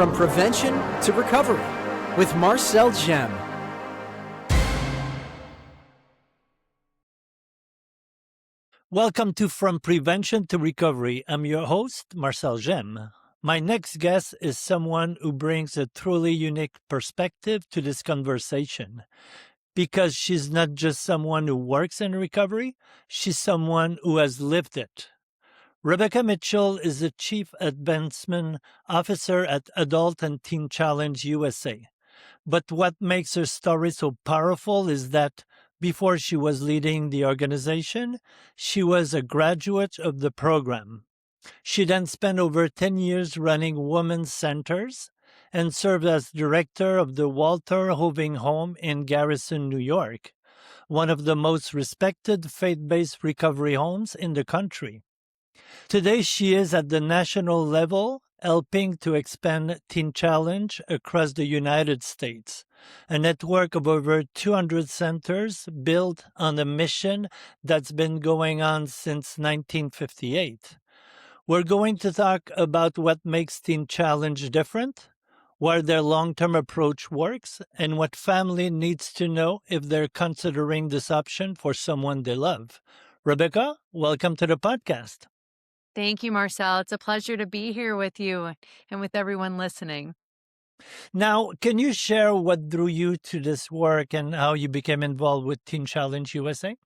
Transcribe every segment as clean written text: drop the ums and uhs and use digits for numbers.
From Prevention to Recovery with Marcel Gemme. Welcome to From Prevention to Recovery. I'm your host, Marcel Gemme. My next guest is someone who brings a truly unique perspective to this conversation. Because she's not just someone who works in recovery, she's someone who has lived it. Rebecca Mitchell is the Chief Advancement Officer at Adult and Teen Challenge USA. But what makes her story so powerful is that before she was leading the organization, she was a graduate of the program. She then spent over 10 years running women's centers and served as director of the Walter Hoving Home in Garrison, New York, one of the most respected faith-based recovery homes in the country. Today, she is at the national level, helping to expand Teen Challenge across the United States, a network of over 200 centers built on a mission that's been going on since 1958. We're going to talk about what makes Teen Challenge different, where their long-term approach works, and what family needs to know if they're considering this option for someone they love. Rebecca, welcome to the podcast. Thank you, Marcel. It's a pleasure to be here with you and with everyone listening. Now, can you share what drew you to this work and how you became involved with Teen Challenge USA?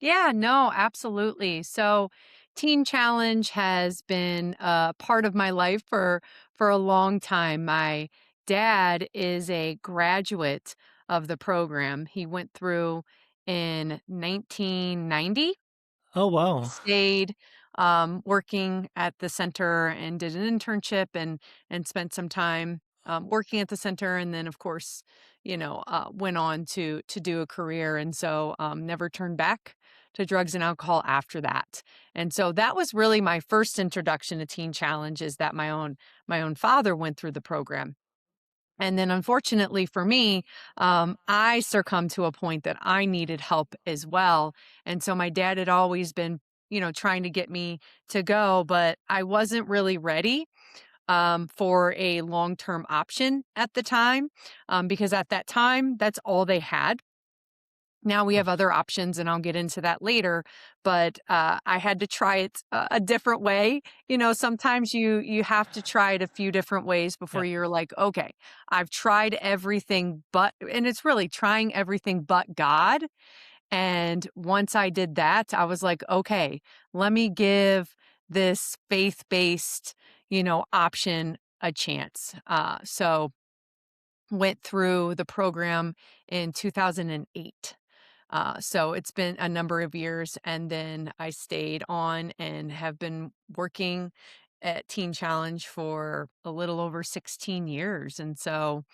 Yeah, no, absolutely. So Teen Challenge has been a part of my life for a long time. My dad is a graduate of the program. He went through in 1990. Oh, wow. Stayed working at the center and did an internship and spent some time working at the center, and then of course went on to do a career, and so never turned back to drugs and alcohol after that. And so that was really my first introduction to Teen Challenge, is that my own father went through the program. And then unfortunately for me, I succumbed to a point that I needed help as well. And so my dad had always been, trying to get me to go, but I wasn't really ready for a long-term option at the time, because at that time, that's all they had. Now we have other options, and I'll get into that later, but I had to try it a different way. Sometimes you have to try it a few different ways before Yeah. you're like, okay, I've tried everything and it's really trying everything but God. And once I did that, I was like, okay, let me give this faith-based, option a chance. So went through the program in 2008. So it's been a number of years, and then I stayed on and have been working at Teen Challenge for a little over 16 years. And so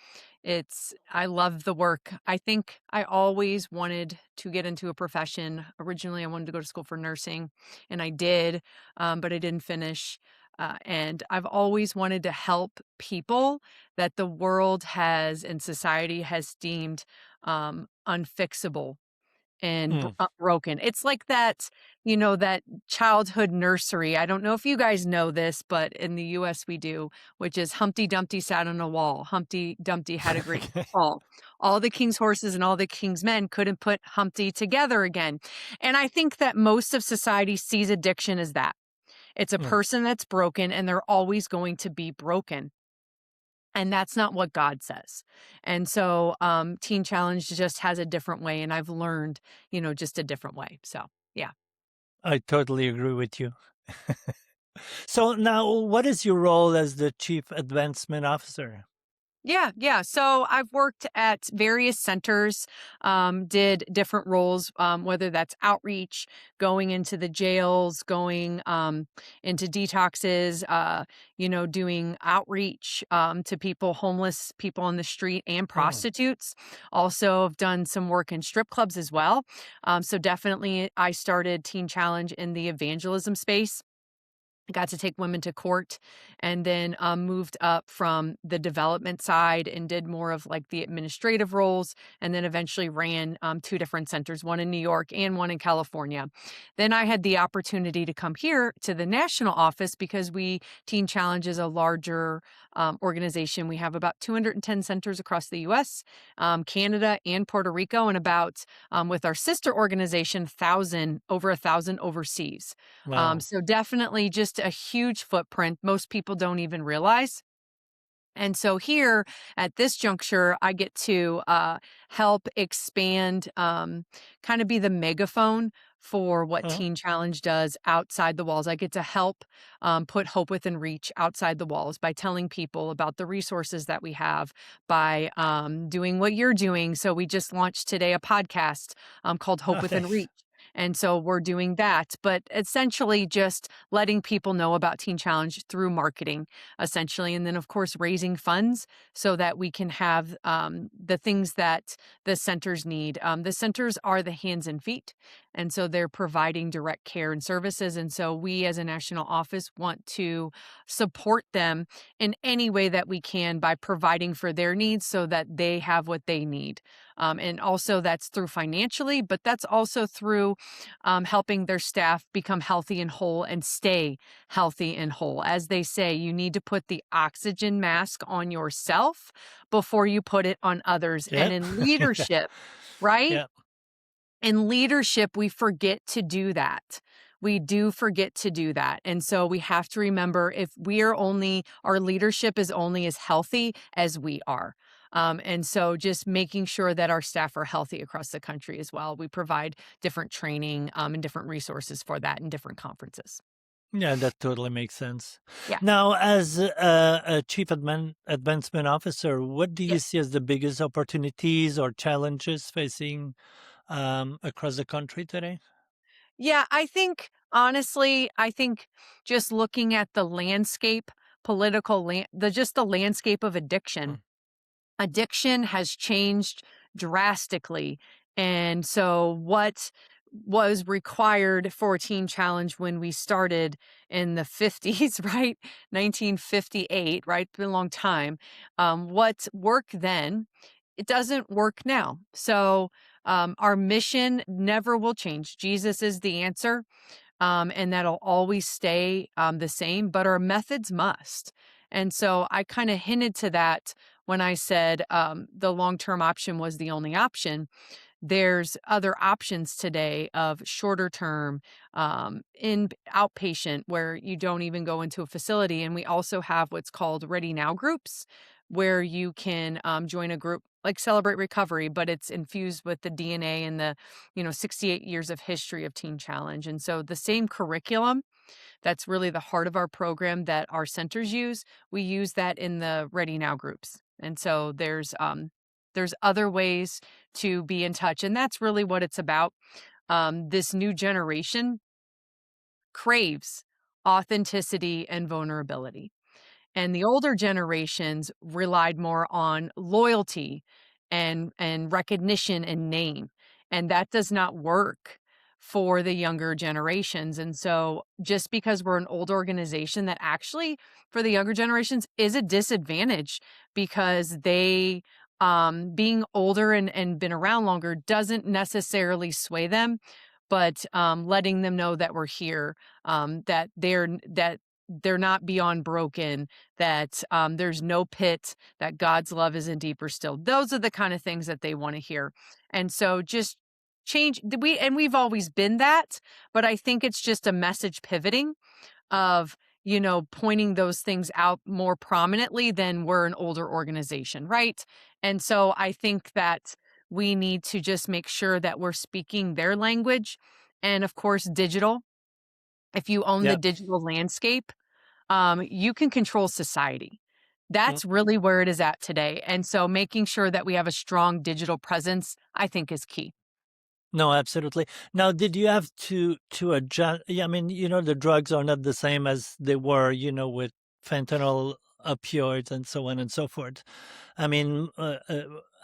I love the work. I think I always wanted to get into a profession. Originally, I wanted to go to school for nursing, and I did, but I didn't finish. And I've always wanted to help people that the world has and society has deemed unfixable and Mm. broken. It's like that childhood nursery. I don't know if you guys know this, but in the US we do, which is Humpty Dumpty sat on a wall. Humpty Dumpty had a great Okay. fall. All the king's horses and all the king's men couldn't put Humpty together again. And I think that most of society sees addiction as that. It's a Mm. person that's broken, and they're always going to be broken. And that's not what God says. And so Teen Challenge just has a different way, and I've learned, just a different way. So, yeah. I totally agree with you. So now, what is your role as the Chief Advancement Officer? Yeah. So I've worked at various centers, did different roles, whether that's outreach, going into the jails, going into detoxes, doing outreach to people, homeless people on the street, and Mm. prostitutes. Also, have done some work in strip clubs as well. So definitely, I started Teen Challenge in the evangelism space. got to take women to court, and then moved up from the development side and did more of like the administrative roles, and then eventually ran two different centers, one in New York and one in California. Then I had the opportunity to come here to the national office because Teen Challenge is a larger organization. We have about 210 centers across the US, Canada, and Puerto Rico, and about with our sister organization, over 1,000 overseas. Wow. So definitely just a huge footprint. Most people don't even realize. And so here at this juncture, I get to help expand, kind of be the megaphone for what Uh, Teen Challenge does outside the walls. I get to help put hope within reach outside the walls by telling people about the resources that we have, by doing what you're doing. So we just launched today a podcast called Hope Within Nice. Reach. And so we're doing that, but essentially just letting people know about Teen Challenge through marketing, essentially. And then, of course, raising funds so that we can have the things that the centers need. The centers are the hands and feet. And so they're providing direct care and services. And so we, as a national office, want to support them in any way that we can by providing for their needs so that they have what they need. And also, that's through financially, but that's also through helping their staff become healthy and whole and stay healthy and whole. As they say, you need to put the oxygen mask on yourself before you put it on others. And Yep. in leadership, right? Yeah. In leadership, we forget to do that. We do forget to do that. And so we have to remember, if our leadership is only as healthy as we are. And so just making sure that our staff are healthy across the country as well. We provide different training and different resources for that in different conferences. Yeah, that totally makes sense. Yeah. Now, as a chief advancement officer, what do you Yep. see as the biggest opportunities or challenges facing across the country today? Yeah, honestly, I think just looking at the landscape, just the landscape of Mm. addiction has changed drastically. And so what was required for Teen Challenge when we started in the 50s, right? 1958, right? It's been a long time. What worked then, it doesn't work now. So our mission never will change. Jesus is the answer, and that'll always stay the same, but our methods must. And so I kind of hinted to that when I said the long term option was the only option. There's other options today of shorter term, in outpatient, where you don't even go into a facility. And we also have what's called Ready Now groups, where you can join a group like Celebrate Recovery, but it's infused with the DNA and the 68 years of history of Teen Challenge. And so the same curriculum that's really the heart of our program that our centers use, we use that in the Ready Now groups. And so there's other ways to be in touch, and that's really what it's about. This new generation craves authenticity and vulnerability. And the older generations relied more on loyalty and recognition and name, and that does not work for the younger generations. And so just because we're an old organization, that actually for the younger generations is a disadvantage, because they being older and been around longer doesn't necessarily sway them, but letting them know that we're here, that they're not beyond broken, that there's no pit, that God's love isn't deeper still. Those are the kind of things that they want to hear. And so just we've always been that, but I think it's just a message pivoting of, pointing those things out more prominently than we're an older organization, right? And so I think that we need to just make sure that we're speaking their language. And of course, digital. If you own the Yep. digital landscape, you can control society. Mm. That's really where it is at today. And so making sure that we have a strong digital presence, I think, is key. No, absolutely. Now, did you have to adjust? Yeah, I mean, the drugs are not the same as they were, with fentanyl, opioids, and so on and so forth. I mean, I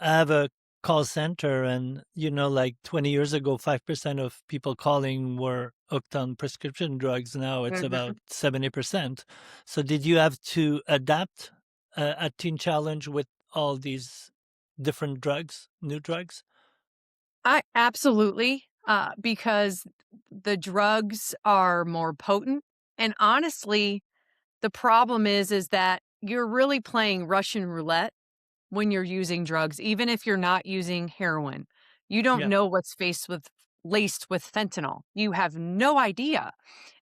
have a call center, and like 20 years ago, 5% of people calling were hooked on prescription drugs. Now it's Mhm. about 70%. So did you have to adapt at Teen Challenge with all these different drugs, new drugs? I absolutely, because the drugs are more potent, and honestly, the problem is that you're really playing Russian roulette when you're using drugs, even if you're not using heroin. You don't Yeah. know what's laced with fentanyl. You have no idea.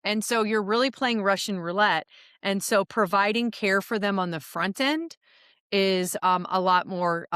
And so you're really playing Russian roulette. And so providing care for them on the front end is a lot more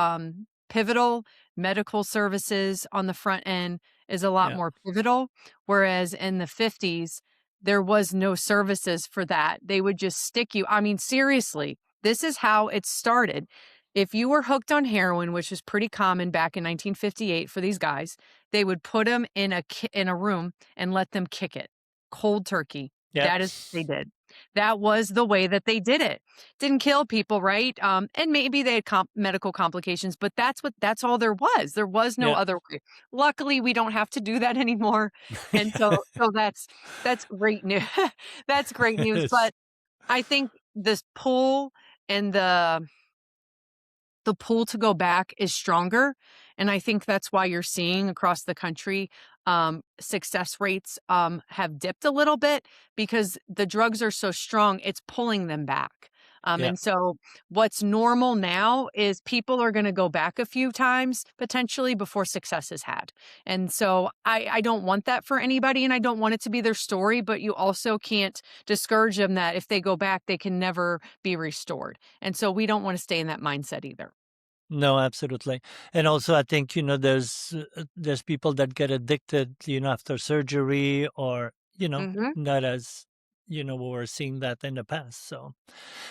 pivotal. Medical services on the front end is a lot Yeah. more pivotal. Whereas in the 50s, there was no services for that. They would just stick you. I mean, seriously, this is how it started. If you were hooked on heroin, which was pretty common back in 1958 for these guys, they would put them in in a room and let them kick it cold turkey. Yeah. That is what they did. That was the way that they did it. Didn't kill people, right? And maybe they had medical complications, but that's all there was. There was no Yeah. other way. Luckily, we don't have to do that anymore, and so that's great news. That's great news. Yes. But I think this pull and the pull to go back is stronger. And I think that's why you're seeing across the country success rates have dipped a little bit because the drugs are so strong, it's pulling them back. Yeah. And so, what's normal now is people are going to go back a few times potentially before success is had. And so, I don't want that for anybody and I don't want it to be their story, but you also can't discourage them that if they go back, they can never be restored. And so, we don't want to stay in that mindset either. No, absolutely. And also, I think, there's people that get addicted, after surgery or, Hmm. not as, we were seeing that in the past. So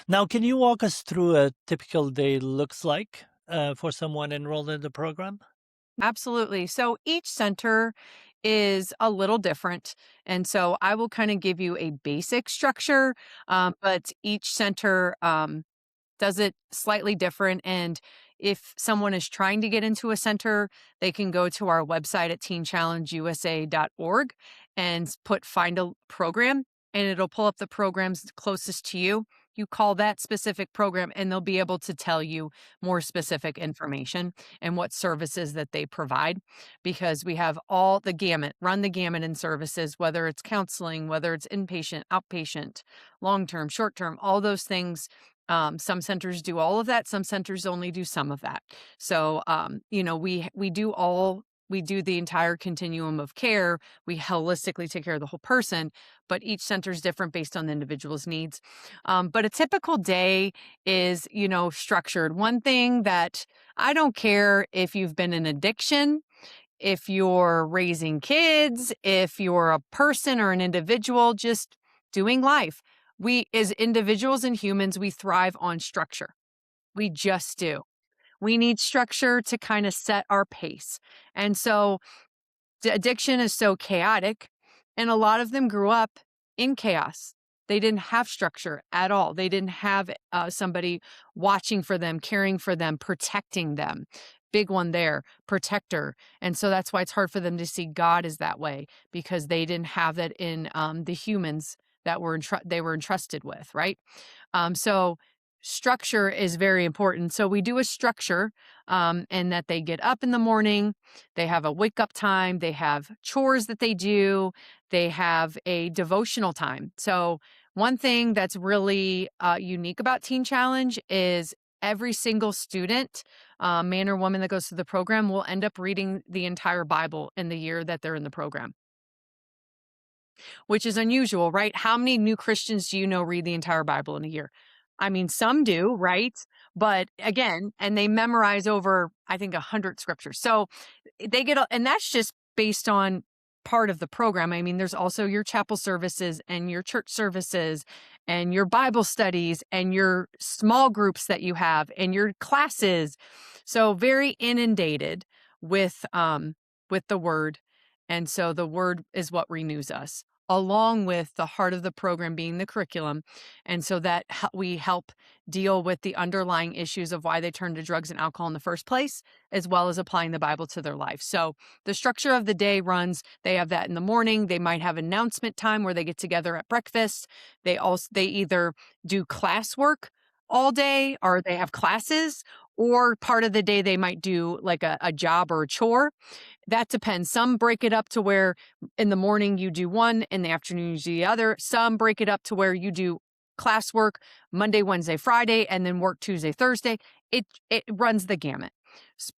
now, can you walk us through a typical day looks like for someone enrolled in the program? Absolutely. So each center is a little different. And so I will kind of give you a basic structure, but each center does it slightly different. And if someone is trying to get into a center, they can go to our website at teenchallengeusa.org and put find a program, and it'll pull up the programs closest to you. You call that specific program, and they'll be able to tell you more specific information and what services that they provide because we have all the gamut, run the gamut in services, whether it's counseling, whether it's inpatient, outpatient, long term, short term, all those things. Some centers do all of that. Some centers only do some of that. So, we do the entire continuum of care. We holistically take care of the whole person, but each center is different based on the individual's needs. But a typical day is, structured. One thing that I don't care if you've been in addiction, if you're raising kids, if you're a person or an individual just doing life. We, as individuals and humans, we thrive on structure. We just do. We need structure to kind of set our pace. And so addiction is so chaotic, and a lot of them grew up in chaos. They didn't have structure at all. They didn't have somebody watching for them, caring for them, protecting them. Big one there, protector. And so that's why it's hard for them to see God as that way because they didn't have that in the humans that they were entrusted with, right? So structure is very important. So we do a structure, and that they get up in the morning, they have a wake up time, they have chores that they do, they have a devotional time. So one thing that's really unique about Teen Challenge is every single student, man or woman that goes through the program, will end up reading the entire Bible in the year that they're in the program, which is unusual, right? How many new Christians do you know read the entire Bible in a year? I mean, some do, right? But again, and they memorize over, I think, 100 scriptures. So and that's just based on part of the program. I mean, there's also your chapel services and your church services and your Bible studies and your small groups that you have and your classes. So very inundated with the word. And so the word is what renews us. along with the heart of the program being the curriculum. And so that we help deal with the underlying issues of why they turn to drugs and alcohol in the first place, as well as applying the Bible to their life. So the structure of the day runs, they have that in the morning. They might have announcement time where they get together at breakfast. They either do classwork all day, or they have classes, or part of the day they might do like a job or a chore. That depends. Some break it up to where in the morning you do one, in the afternoon you do the other. Some break it up to where you do classwork Monday, Wednesday, Friday, and then work Tuesday, Thursday. It runs the gamut.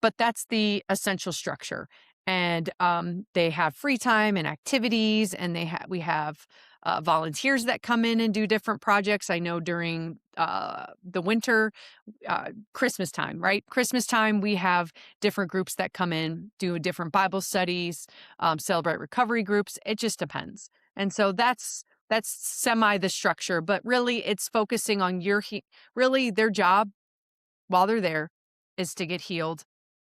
But that's the essential structure. And they have free time and activities, and we have volunteers that come in and do different projects. I know during the winter, Christmas time, right? Christmas time, we have different groups that come in, do different Bible studies, celebrate recovery groups. It just depends. And so that's semi the structure, but really it's focusing on really their job while they're there is to get healed,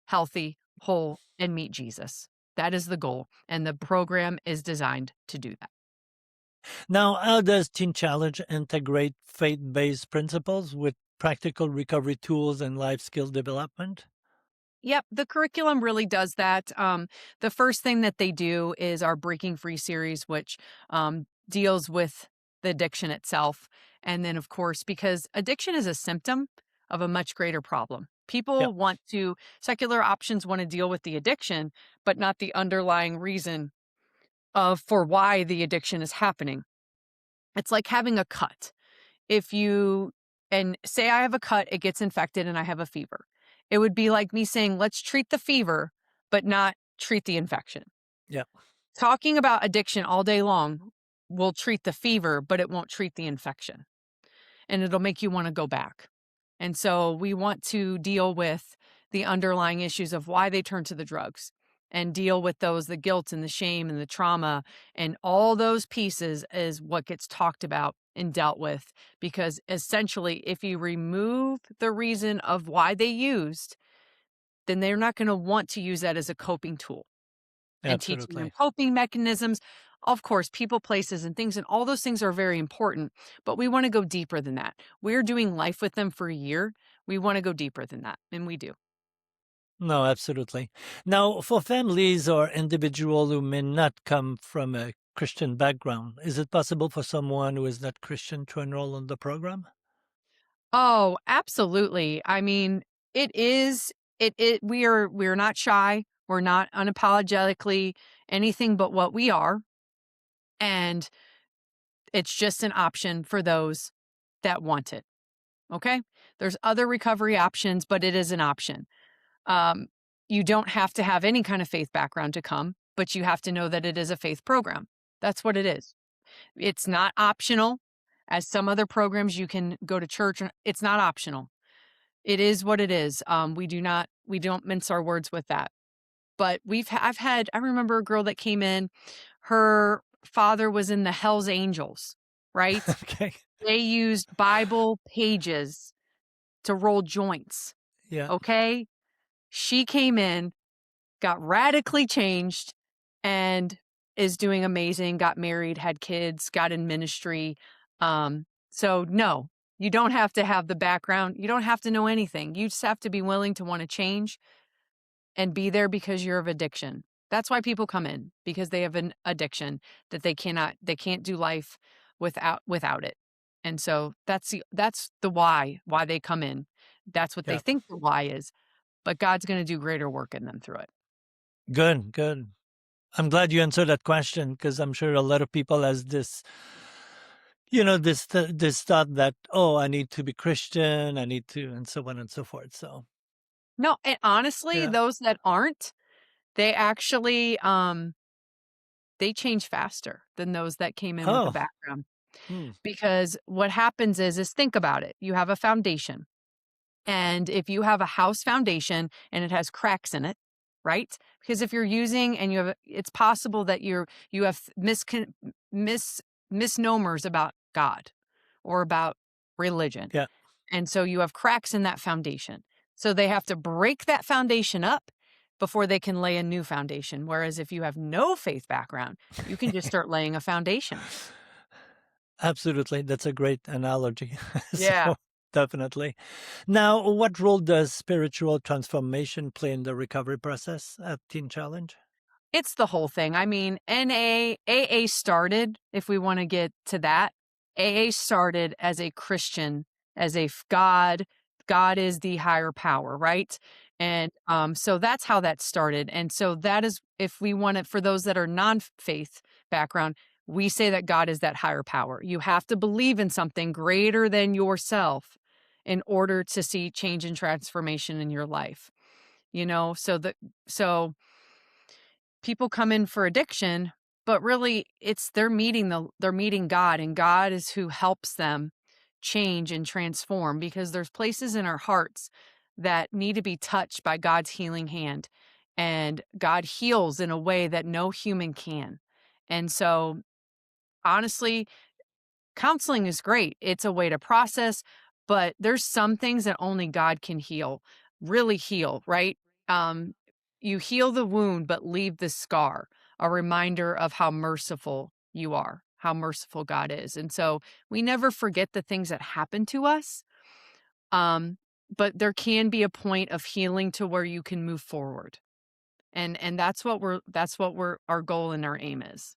healthy, whole, and meet Jesus. That is the goal. And the program is designed to do that. Now, how does Teen Challenge integrate faith-based principles with practical recovery tools and life skill development? Yep, the curriculum really does that. The first thing that they do is our Breaking Free series, which deals with the addiction itself. And then, of course, because addiction is a symptom of a much greater problem. People secular options want to deal with the addiction, but not the underlying reason for why the addiction is happening. It's like having a cut. And say I have a cut, it gets infected and I have a fever. It would be like me saying, let's treat the fever, but not treat the infection. Yeah. Talking about addiction all day long will treat the fever, but it won't treat the infection. And it'll make you want to go back. And so we want to deal with the underlying issues of why they turn to the drugs and deal with the guilt and the shame and the trauma, and all those pieces is what gets talked about and dealt with. Because essentially, if you remove the reason of why they used, then they're not going to want to use that as a coping tool. And teaching them Absolutely. coping mechanisms. Of course, people, places, and things, and all those things are very important, but we want to go deeper than that. We're doing life with them for a year. We want to go deeper than that, and we do. No, absolutely. Now, for families or individuals who may not come from a Christian background, is it possible for someone who is not Christian to enroll in the program? Oh, absolutely. I mean, it is we're not shy. We're not unapologetically anything but what we are. And it's just an option for those that want it. Okay? There's other recovery options, but it is an option. You don't have to have any kind of faith background to come, but you have to know that it is a faith program. That's what it is. It's not optional. As some other programs, you can go to church. It's not optional. It is what it is. We don't mince our words with that. But I remember a girl that came in, her father was in the Hells Angels, right? Okay. They used Bible pages to roll joints. Yeah. Okay. She came in, got radically changed, and is doing amazing, got married, had kids, got in ministry. So no, you don't have to have the background. You don't have to know anything. You just have to be willing to want to change and be there because you're of addiction. That's why people come in, because they have an addiction that they can't do life without it. And so that's the why they come in. That's what they Yeah. think the why is. But God's going to do greater work in them through it. Good, good. I'm glad you answered that question, because I'm sure a lot of people has this, this thought that, oh, I need to be Christian, I need to, and so on and so forth. So No, and honestly, yeah. those that aren't, they actually they change faster than those that came in with a Oh. background. Hmm. Because what happens is think about it. You have a foundation. And if you have a house foundation and it has cracks in it, right? Because if you're using and it's possible that you have misnomers about God or about religion. Yeah. And so you have cracks in that foundation. So they have to break that foundation up before they can lay a new foundation. Whereas if you have no faith background, you can just start laying a foundation. Absolutely. That's a great analogy. Yeah. So, definitely. Now, what role does spiritual transformation play in the recovery process at Teen Challenge? It's the whole thing. I mean, AA started, if we want to get to that, AA started as a Christian, as a God is the higher power, right? And so that's how that started. And so that is, if we want to, for those that are non-faith background, we say that God is that higher power. You have to believe in something greater than yourself in order to see change and transformation in your life. So people come in for addiction, but really they're meeting God, and God is who helps them change and transform, because there's places in our hearts that need to be touched by God's healing hand, and God heals in a way that no human can. And so honestly, counseling is great. It's a way to process, but there's some things that only God can heal, really heal, right? Um, you heal the wound, but leave the scar, a reminder of how merciful you are, how merciful God is. And so we never forget the things that happen to us. Um, but there can be a point of healing to where you can move forward. And that's what our goal and our aim is.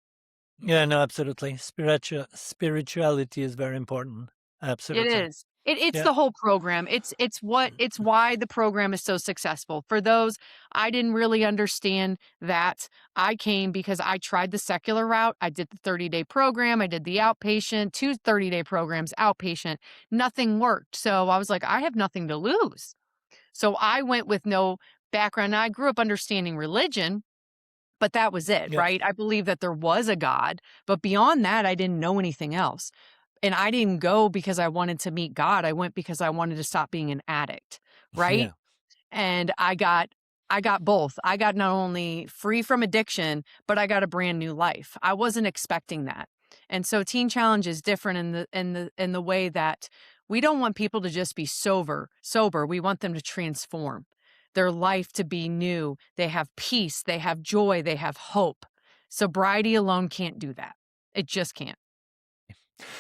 Yeah, no, absolutely. Spirituality is very important. It Absolutely. is. It's Yeah. the whole program. It's why the program is so successful. For those, I didn't really understand that. I came because I tried the secular route. I did the 30-day program. I did the outpatient, 2 30-day programs, outpatient. Nothing worked. So I was like, I have nothing to lose. So I went with no background. I grew up understanding religion, but that was it, Yeah. right? I believe that there was a God, but beyond that, I didn't know anything else. And I didn't go because I wanted to meet God. I went because I wanted to stop being an addict, right? Yeah. And I got both. I got not only free from addiction, but I got a brand new life. I wasn't expecting that. And so Teen Challenge is different in the way that we don't want people to just be sober. We want them to transform their life to be new. They have peace, they have joy, they have hope. Sobriety alone can't do that. It just can't.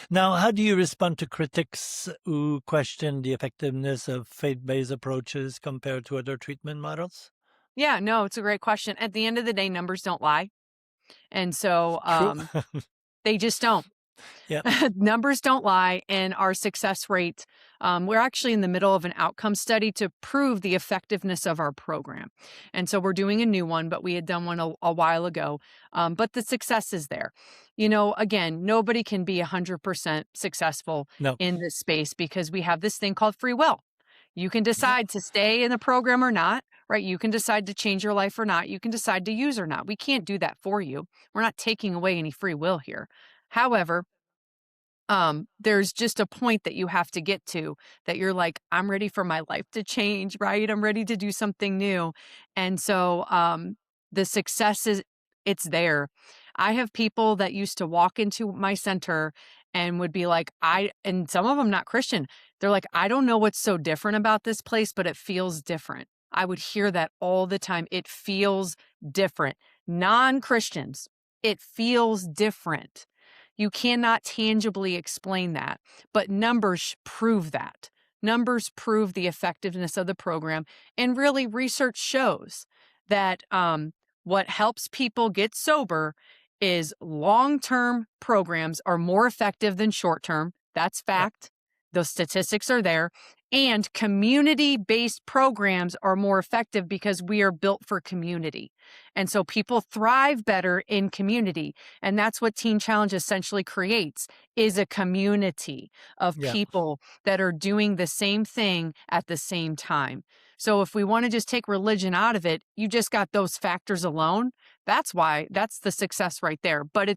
Now, how do you respond to critics who question the effectiveness of faith-based approaches compared to other treatment models? Yeah, no, it's a great question. At the end of the day, numbers don't lie. And so True. they just don't. Yeah. Numbers don't lie, and our success rate, we're actually in the middle of an outcome study to prove the effectiveness of our program. And so we're doing a new one, but we had done one a while ago. But the success is there. Again, nobody can be 100% successful No. in this space because we have this thing called free will. You can Yeah. decide to stay in the program or not, right? You can decide to change your life or not. You can decide to use or not. We can't do that for you. We're not taking away any free will here. However, there's just a point that you have to get to that you're like, I'm ready for my life to change, right? I'm ready to do something new. And so the success it's there. I have people that used to walk into my center and would be like, and some of them not Christian. They're like, I don't know what's so different about this place, but it feels different. I would hear that all the time. It feels different. Non-Christians, it feels different. You cannot tangibly explain that, but numbers prove that. Numbers prove the effectiveness of the program, and really research shows that what helps people get sober is long-term programs are more effective than short-term. That's Yeah. fact. Those statistics are there. And community-based programs are more effective because we are built for community. And so people thrive better in community. And that's what Teen Challenge essentially creates, is a community of Yeah. people that are doing the same thing at the same time. So if we want to just take religion out of it, you just got those factors alone. That's the success right there. But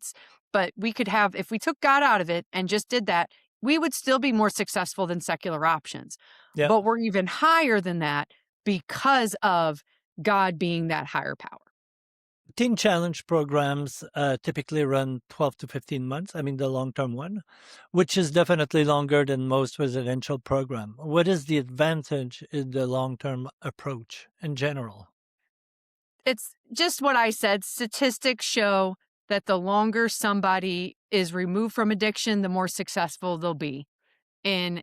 we could have, if we took God out of it and just did that, we would still be more successful than secular options. Yeah. But we're even higher than that because of God being that higher power. Teen Challenge programs typically run 12 to 15 months. I mean, the long-term one, which is definitely longer than most residential program. What is the advantage in the long-term approach in general? it's just what I said. Statistics show that the longer somebody is removed from addiction, the more successful they'll be in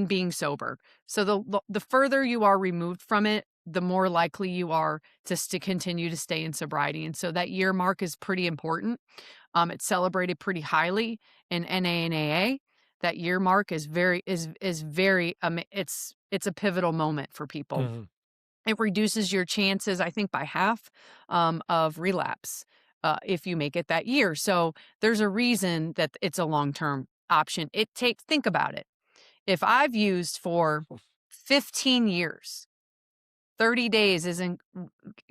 being sober. So the further you are removed from it, the more likely you are to continue to stay in sobriety. And so that year mark is pretty important. It's celebrated pretty highly in NA and AA. That year mark is very it's a pivotal moment for people. Mm-hmm. It reduces your chances, I think, by half of relapse if you make it that year. So there's a reason that it's a long-term option. Think about it. If I've used for 15 years, 30 days isn't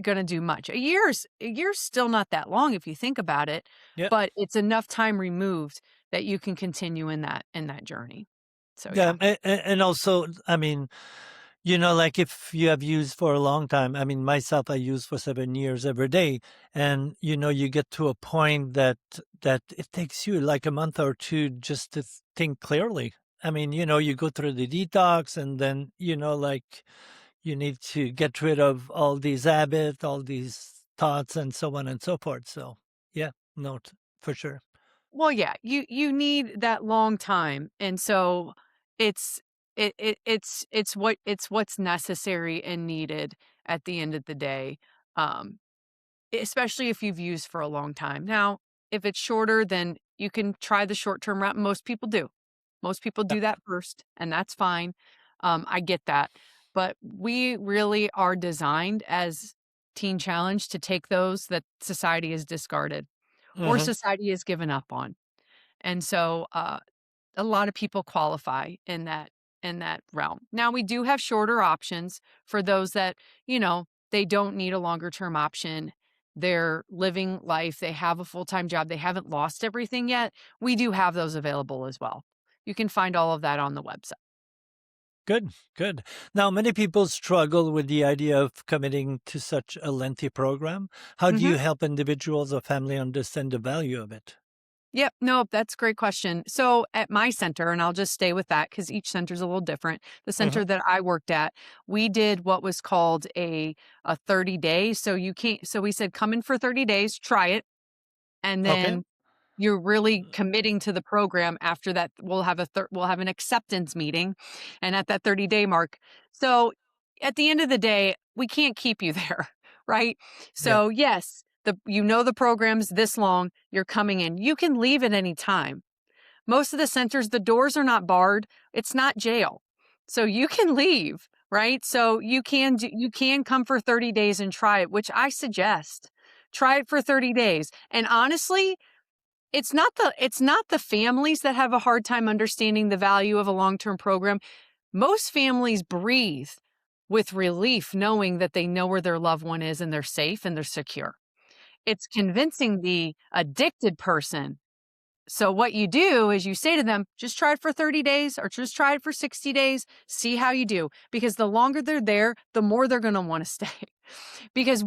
going to do much. A year's still not that long if you think about it, Yeah. but it's enough time removed that you can continue in that journey. So Yeah. And also, I mean, like if you have used for a long time, I mean, myself, I used for 7 years every day. And, you get to a point that it takes you like a month or two just to think clearly. I mean, you go through the detox and then, like you need to get rid of all these habits, all these thoughts and so on and so forth. So yeah, no, for sure. Well, yeah, you need that long time, and so it's it's what's necessary and needed at the end of the day, especially if you've used for a long time. Now, if it's shorter, then you can try the short term route. Most people do. Most people Yeah. do that first, and that's fine. I get that, but we really are designed as Teen Challenge to take those that society has discarded or Hmm. society has given up on. And so a lot of people qualify in that realm. Now we do have shorter options for those that, they don't need a longer term option. They're living life, they have a full-time job, they haven't lost everything yet. We do have those available as well. You can find all of that on the website. Good, good. Now, many people struggle with the idea of committing to such a lengthy program. How do you Mhm. help individuals or family understand the value of it? Yep. No, that's a great question. So at my center, and I'll just stay with that because each center is a little different. The Hmm. center that I worked at, we did what was called a 30 days. So you can't. So we said, come in for 30 days, try it, and Okay. then you're really committing to the program. After that, we'll have an acceptance meeting, and at that 30-day mark. So at the end of the day, we can't keep you there, right? Yeah. So yes, the program's this long, you're coming in. You can leave at any time. Most of the centers, the doors are not barred. It's not jail. So you can leave, right? So you can come for 30 days and try it, which I suggest. Try it for 30 days. And honestly, it's not the families that have a hard time understanding the value of a long-term program. Most families breathe with relief knowing that they know where their loved one is and they're safe and they're secure. It's convincing the addicted person. So what you do is you say to them, just try it for 30 days or just try it for 60 days, see how you do. Because the longer they're there, the more they're going to want to stay. Because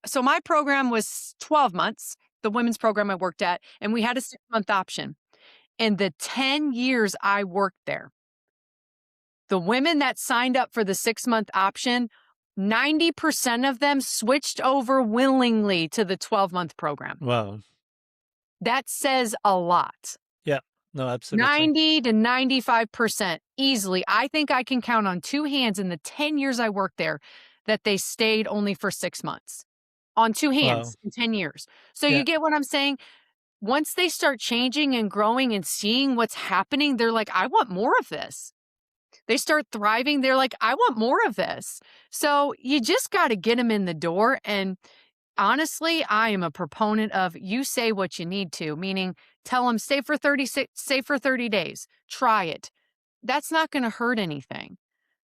so my program was 12 months, the women's program I worked at, and we had a 6-month option. In the 10 years I worked there, the women that signed up for the 6-month option, 90% of them switched over willingly to the 12-month program. Wow. That says a lot. Yeah. No, absolutely. 90 to 95% easily. I think I can count on 2 hands in the 10 years I worked there that they stayed only for 6 months. On 2 Wow. hands in 10 years. So you Yeah. get what I'm saying? Once they start changing and growing and seeing what's happening, they're like, I want more of this. They start thriving. They're like, I want more of this. So you just got to get them in the door. And honestly, I am a proponent of you say what you need to, meaning tell them stay for 30 days. Try it. That's not going to hurt anything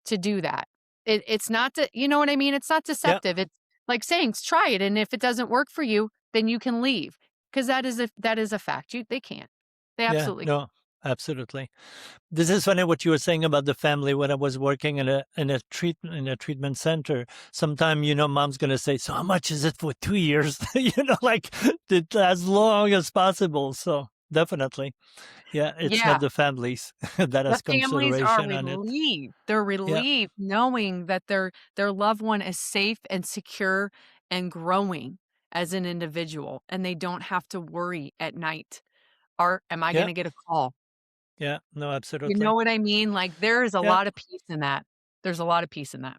to do that. It's not you know what I mean? It's not Yeah. deceptive. It's like saying try it, and if it doesn't work for you, then you can leave because that is a fact. They can't. They Yeah. absolutely No, absolutely. This is funny what you were saying about the family. When I was working in a treatment center, sometime mom's gonna say, "So how much is it for 2 years?" Like as long as possible. So definitely, yeah, it's not Yeah. the families that The has families are consideration on it. relieved. They're Yeah, relieved knowing that their loved one is safe and secure and growing as an individual, and they don't have to worry at night, am I Yeah. gonna get a call? Yeah. No, You absolutely. know what I mean? Like, there is a Yeah. lot of peace in that. There's a lot of peace in that.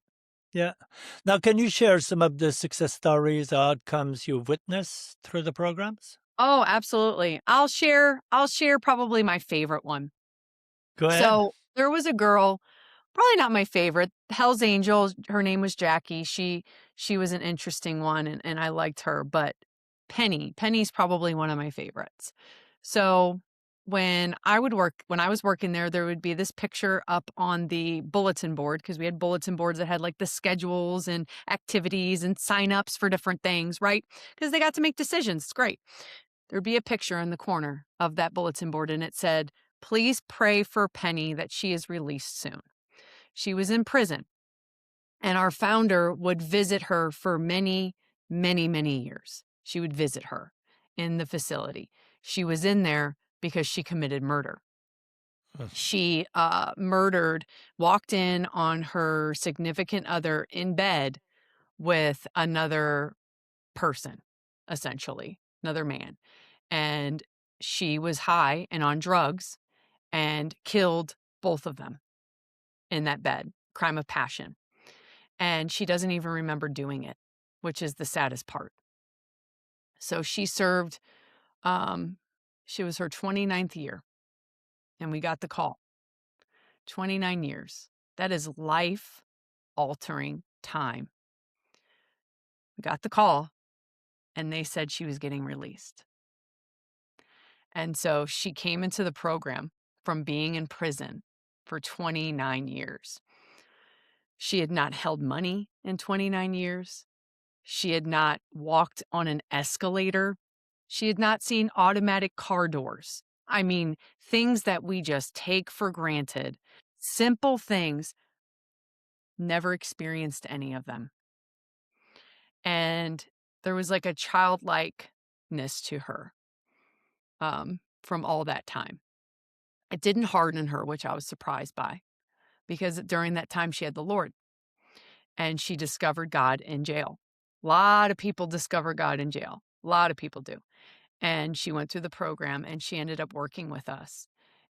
Yeah. Now, can you share some of the success stories, outcomes you've witnessed through the programs? Oh, absolutely. I'll share probably my favorite one. Go ahead. So, there was a girl, probably not my favorite, Hell's Angel, her name was Jackie. She was an interesting one, and I liked her, but Penny's probably one of my favorites. So, when I was working there would be this picture up on the bulletin board, because we had bulletin boards that had, like, the schedules and activities and signups for different things, right? Because they got to make decisions, it's great. There'd be a picture in the corner of that bulletin board, and it said, "Please pray for Penny that she is released soon." She was in prison, and our founder would visit her for many, many, many years. She would visit her in the facility. She was in there because she committed murder. Mm. She walked in on her significant other in bed with another person, essentially, another man. And she was high and on drugs and killed both of them in that bed. Crime of passion. And she doesn't even remember doing it, which is the saddest part. So she served, um, she was her 29th year, and we got the call. 29 years. That is life altering time. We got the call, and they said she was getting released. And so she came into the program from being in prison for 29 years. She had not held money in 29 years. She had not walked on an escalator. She had not seen automatic car doors. I mean, things that we just take for granted, simple things, never experienced any of them. And there was like a childlikeness to her from all that time. It didn't harden her, which I was surprised by, because during that time she had the Lord and she discovered God in jail. A lot of people discover God in jail. A lot of people do. And she went through the program and she ended up working with us.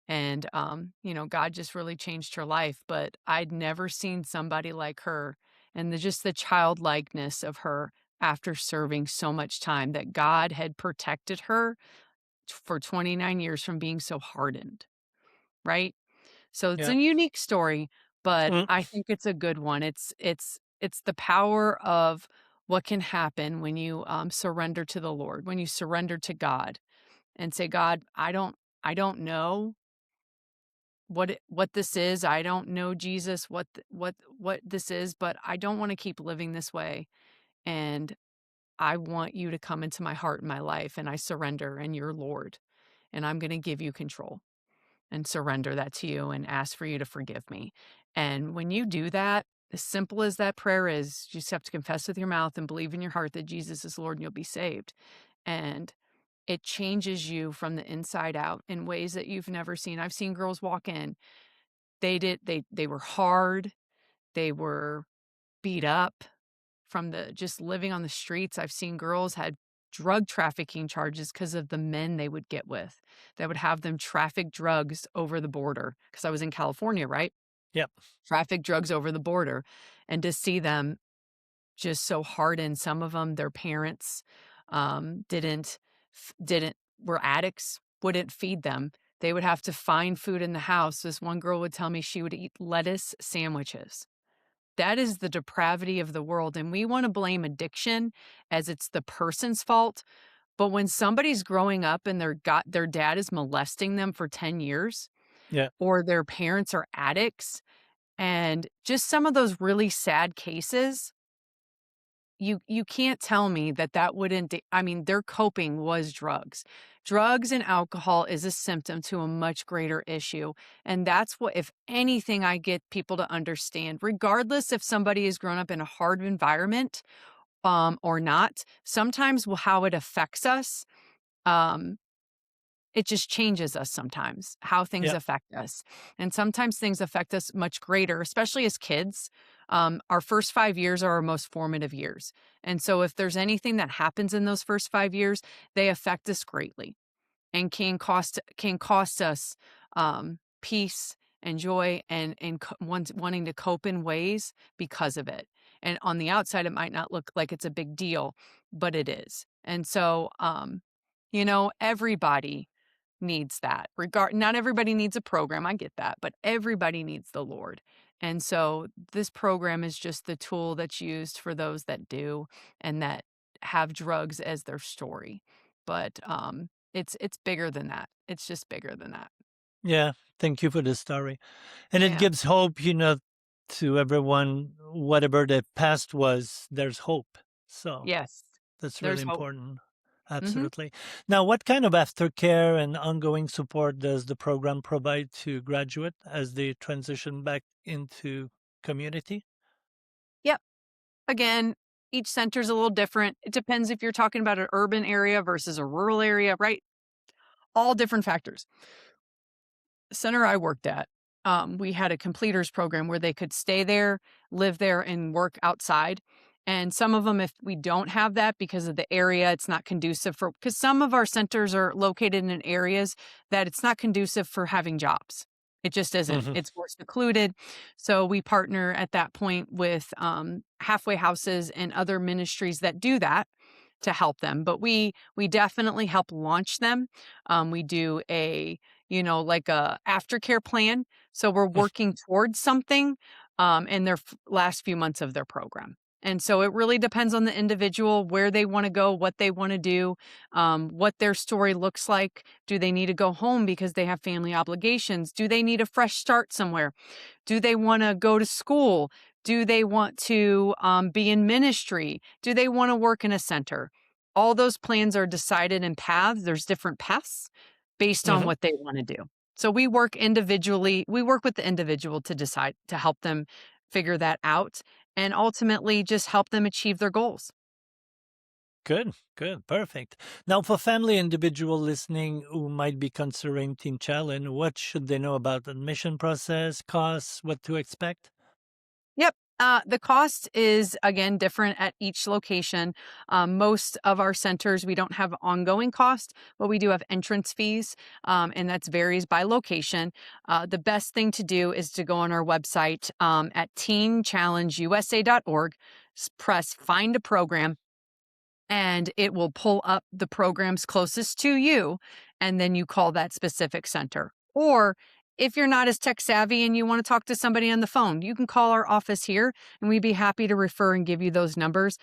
And, God just really changed her life. But I'd never seen somebody like her, and just the childlikeness of her after serving so much time, that God had protected her for 29 years from being so hardened, right? So it's Yeah. a unique story, but Mm. I think it's a good one. It's the power of what can happen when you surrender to the Lord, when you surrender to God and say, God, I don't know what this is. I don't know, Jesus, what this is, but I don't want to keep living this way. And I want you to come into my heart and my life, and I surrender, and you're Lord, and I'm going to give you control and surrender that to you and ask for you to forgive me. And when you do that, as simple as that prayer is, you just have to confess with your mouth and believe in your heart that Jesus is Lord, and you'll be saved. And it changes you from the inside out in ways that you've never seen. I've seen girls walk in. They were hard. They were beat up from the just living on the streets. I've seen girls had drug trafficking charges because of the men they would get with that would have them traffic drugs over the border. Because I was in California, right? Yep. Traffic drugs over the border. And to see them just so hardened. Some of them, their parents didn't were addicts, wouldn't feed them. They would have to find food in the house. This one girl would tell me she would eat lettuce sandwiches. That is the depravity of the world. And we want to blame addiction as it's the person's fault. But when somebody's growing up and their dad is molesting them for 10 years, Yeah. or their parents are addicts, and just some of those really sad cases, you can't tell me that wouldn't I mean, their coping was drugs. Drugs and alcohol is a symptom to a much greater issue, and that's what, if anything, I get people to understand, regardless if somebody has grown up in a hard environment, or not, sometimes how it affects us, um, it just changes us sometimes, how things Yeah. affect us. And sometimes things affect us much greater, especially as kids. Our first 5 years are our most formative years. And so if there's anything that happens in those first 5 years, they affect us greatly and can cost us peace and joy and wanting to cope in ways because of it. And on the outside, it might not look like it's a big deal, but it is. And so, everybody needs that. Not everybody needs a program. I get that, but everybody needs the Lord. And so this program is just the tool that's used for those that do and that have drugs as their story. But it's bigger than that. It's just bigger than that. Yeah. Thank you for the story. And it Yeah. gives hope, to everyone, whatever the past was, there's hope. So Yes. that's really There's hope. important. Hmm. Absolutely. Now, what kind of aftercare and ongoing support does the program provide to graduate as they transition back into community? Yep. Again, each center's a little different. It depends if you're talking about an urban area versus a rural area, right? All different factors. Center I worked at, we had a completers program where they could stay there, live there, and work outside. And some of them, if we don't have that because of the area, it's not conducive for, because some of our centers are located in areas that it's not conducive for having jobs. It just isn't. Hmm. It's more secluded. So we partner at that point with halfway houses and other ministries that do that to help them. But we definitely help launch them. We do like a aftercare plan. So we're working towards something in their last few months of their program. And so it really depends on the individual, where they want to go, what they want to do, what their story looks like. Do they need to go home because they have family obligations? Do they need a fresh start somewhere? Do they want to go to school? Do they want to be in ministry? Do they want to work in a center? All those plans are decided in paths. There's different paths based on Hmm. what they want to do. So we work individually. We work with the individual to decide to help them figure that out and ultimately just help them achieve their goals. Good, good, perfect. Now, for family individual listening who might be considering Teen Challenge, what should they know about admission process, costs, what to expect? Yep. The cost is again different at each location. Most of our centers, we don't have ongoing cost, but we do have entrance fees, and that varies by location. The best thing to do is to go on our website at teenchallengeusa.org, press find a program, and it will pull up the programs closest to you, and then you call that specific center. Or if you're not as tech savvy and you want to talk to somebody on the phone, you can call our office here and we'd be happy to refer and give you those numbers.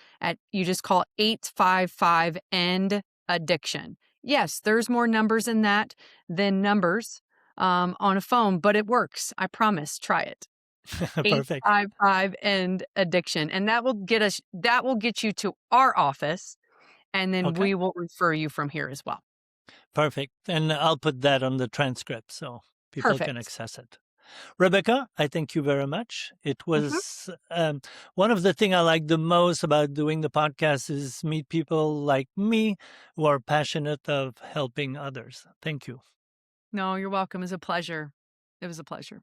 You just call 855 end addiction. Yes, there's more numbers in that than numbers on a phone, but it works. I promise. Try it. Perfect. 855 end addiction. And that will get you to our office, and then Okay, we will refer you from here as well. perfect. And I'll put that on the transcript so people can Perfect. access it. Rebecca, I thank you very much. It Mhm. was one of the things I like the most about doing the podcast is meet people like me who are passionate of helping others. Thank you. No, you're welcome. It was a pleasure. It was a pleasure.